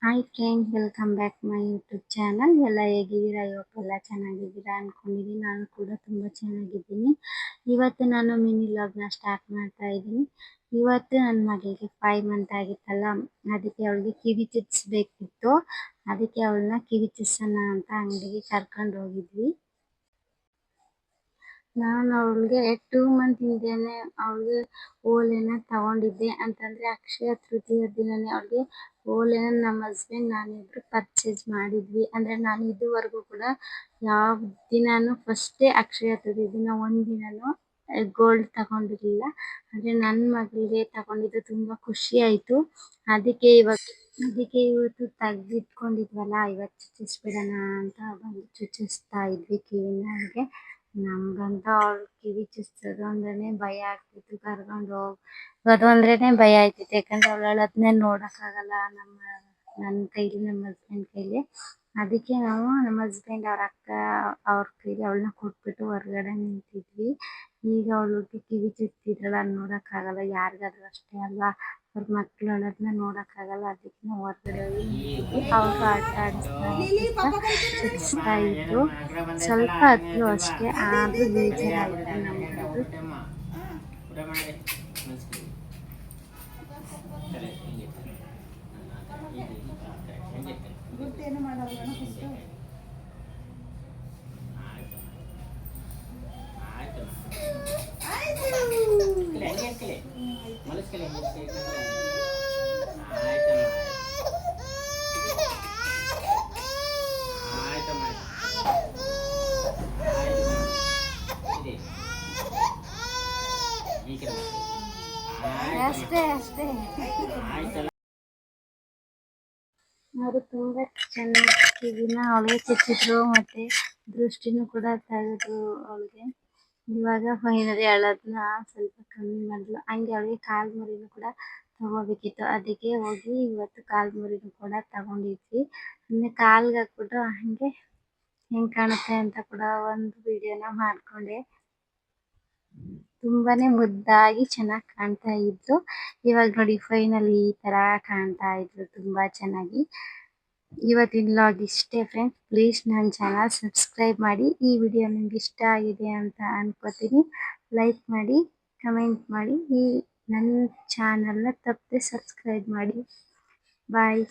Hi friend, welcome back my YouTube channel. ಎಲ್ಲ ಹೇಗಿದ್ದೀರಾ? ಇವತ್ತೆಲ್ಲ ಚೆನ್ನಾಗಿದ್ದೀರಾ ಅನ್ಕೊಂಡಿದ್ದೀನಿ. ನಾನು ಕೂಡ ತುಂಬ ಚೆನ್ನಾಗಿದ್ದೀನಿ. ಇವತ್ತು ನಾನು ಮಿನಿ ವ್ಲಾಗ್ನ ಸ್ಟಾರ್ಟ್ ಮಾಡ್ತಾ ಇದ್ದೀನಿ. ಇವತ್ತು ನನ್ನ ಮಗಳಿಗೆ 5 ಮಂತ್ ಆಗಿತ್ತಲ್ಲ, ಅದಕ್ಕೆ ಅವಳಿಗೆ ಕಿವಿ ಚಿಪ್ಸ್ ಬೇಕಿತ್ತು. ಅದಕ್ಕೆ ಅವಳನ್ನ ಕಿವಿ ಚಿಪ್ಸನ್ನ ಅಂತ ಅಂಗಡಿಗೆ ಕರ್ಕೊಂಡು ಹೋಗಿದ್ವಿ. ನಾನು ಅವಳಿಗೆ 2 ಮಂತ್ ಹಿಂದೆನೆ ಅವಳಿಗೆ ಓಲೆನ ತಗೊಂಡಿದ್ದೆ. ಅಂತಂದ್ರೆ ಅಕ್ಷಯ ತೃತೀಯ ದಿನನೇ ಅವಳಿಗೆ ಓಲೆನ ನಮ್ಮ ಹಸ್ಬೆಂಡ್ ನಾನಿಬ್ರು ಪರ್ಚೇಸ್ ಮಾಡಿದ್ವಿ. ಅಂದ್ರೆ ನಾನು ಇದುವರೆಗೂ ಕೂಡ ಯಾವ ದಿನಾನು ಫಸ್ಟೇ ಅಕ್ಷಯ ತೃತೀಯ ದಿನ ಒಂದಿನನು ಗೋಲ್ಡ್ ತಗೊಂಡಿರ್ಲಿಲ್ಲ. ಅಂದ್ರೆ ನನ್ನ ಮಗಳಿಗೆ ತಗೊಂಡಿದ್ದು ತುಂಬಾ ಖುಷಿ ಆಯ್ತು. ಅದಕ್ಕೆ ಇವತ್ತು ತೆಗ್ದಿಟ್ಕೊಂಡಿದ್ವಲ್ಲ, ಇವತ್ತು ಚುಚ್ಚಿಸ್ಬಿಡೋಣ ಅಂತ ಬಂದು ಚುಚ್ಚಿಸ್ತಾ ಇದ್ವಿ ಕಿವಿನ ಅವ್ಳಿಗೆ. ನಮ್ಗಂತೂ ಅವ್ಳು ಕಿವಿ ಚುಚ್ಸೋದು ಅಂದ್ರೇನೆ ಭಯ ಆಗ್ತಿತ್ತು. ಕರ್ಕೊಂಡು ಹೋಗೋದು ಅಂದ್ರೇನೆ ಭಯ ಆಯ್ತಿತ್ತು. ಯಾಕಂದ್ರೆ ಅವಳು ಅಳೋದನ್ನೇ ನೋಡಕ್ಕಾಗಲ್ಲ ನನ್ನ ಕೈಲಿ, ನಮ್ಮ ಹಸ್ಬೆಂಡ್ ಕೈಲಿ. ಅದಕ್ಕೆ ನಾವು ನಮ್ಮ ಹಸ್ಬೆಂಡ್ ಅವ್ರ ಅಕ್ಕ ಅವ್ರ ಕೈಲಿ ಅವಳನ್ನ ಕೊಟ್ಬಿಟ್ಟು ಹೊರಗಡೆ ನಿಂತಿದ್ವಿ. ಈಗ ಅವಳಿಗೆ ಕಿವಿ ಚುಚ್ತಿದ್ರಲ್ಲ, ನೋಡಕ್ಕಾಗಲ್ಲ. ಯಾರಿಗಾದ್ರೂ ಅಷ್ಟೇ ಅಲ್ವಾ, ಅವ್ರ ಮಕ್ಳು ಅಳೋದನ್ನ ನೋಡಕ್ಕಾಗಲ್ಲ. ಅದಕ್ಕೆ ನಾವು ಹೊರಗಡೆ ಹೋಗಿ ನಿಂತಿದ್ವಿ. ಅವ್ರು ಆಟ ಆಡಿಸ್ತಾ ಚುಚ್ಚಿಸ್ತಾ ಇದ್ರು. ಸ್ವಲ್ಪ ಹತ್ರು ಅಷ್ಟೇ, ಆದ್ರೂ ಬೇಜಾರಾಯ್ತು ನಮ್ಗಂತೂ. ಅಷ್ಟೇ ಅಷ್ಟೇ. ಅವರು ತುಂಬಾ ಚೆನ್ನಾಗಿ ಕಿವಿನ ಅವಳಿಗೆ ಚುಚ್ಚಿದ್ರು, ಮತ್ತೆ ದೃಷ್ಟಿನೂ ಕೂಡ ತೆಗೆದ್ರು ಅವಳಿಗೆ. ಇವಾಗ ಫೈನಲಿ ಅಳೋದನ್ನ ಸ್ವಲ್ಪ ಕಮ್ಮಿ ಮಾಡಿದ್ಲು. ಹಂಗೆ ಅವಳಿಗೆ ಕಾಲ್ ಮುರಿನೂ ಕೂಡ ತಗೋಬೇಕಿತ್ತು. ಅದಕ್ಕೆ ಹೋಗಿ ಇವತ್ತು ಕಾಲ್ ಮುರಿನೂ ಕೂಡ ತಗೊಂಡಿದ್ವಿ. ಅಂದ್ರೆ ಕಾಲ್ಗೆ ಹಾಕ್ಬಿಟ್ಟು ಹಂಗೆ ಹೆಂಗ್ ಕಾಣುತ್ತೆ ಅಂತ ಕೂಡ ಒಂದು ವಿಡಿಯೋನ ಮಾಡ್ಕೊಂಡೆ. ತುಂಬಾನೇ ಮುದ್ದಾಗಿ ಚೆನ್ನಾಗಿ ಕಾಣ್ತಾ ಇದ್ರು. ಇವಾಗ ನೋಡಿ ಫೈನಲಿ ಈ ತರ ಕಾಣ್ತಾ ಇದ್ರು ತುಂಬಾ ಚೆನ್ನಾಗಿ. ಇವತ್ತಿನ ವ್ಲಾಗ್ ಇಷ್ಟೇ ಫ್ರೆಂಡ್ಸ್. ಪ್ಲೀಸ್ ನನ್ನ ಚಾನಲ್ ಸಬ್ಸ್ಕ್ರೈಬ್ ಮಾಡಿ. ಈ ವಿಡಿಯೋ ನಿಮ್ಗೆ ಇಷ್ಟ ಆಗಿದೆ ಅಂತ ಅನ್ಕೋತೀನಿ. ಲೈಕ್ ಮಾಡಿ, ಕಮೆಂಟ್ ಮಾಡಿ. ಈ ನನ್ನ ಚಾನಲ್ನ ತಪ್ಪದೆ ಸಬ್ಸ್ಕ್ರೈಬ್ ಮಾಡಿ. ಬಾಯ್.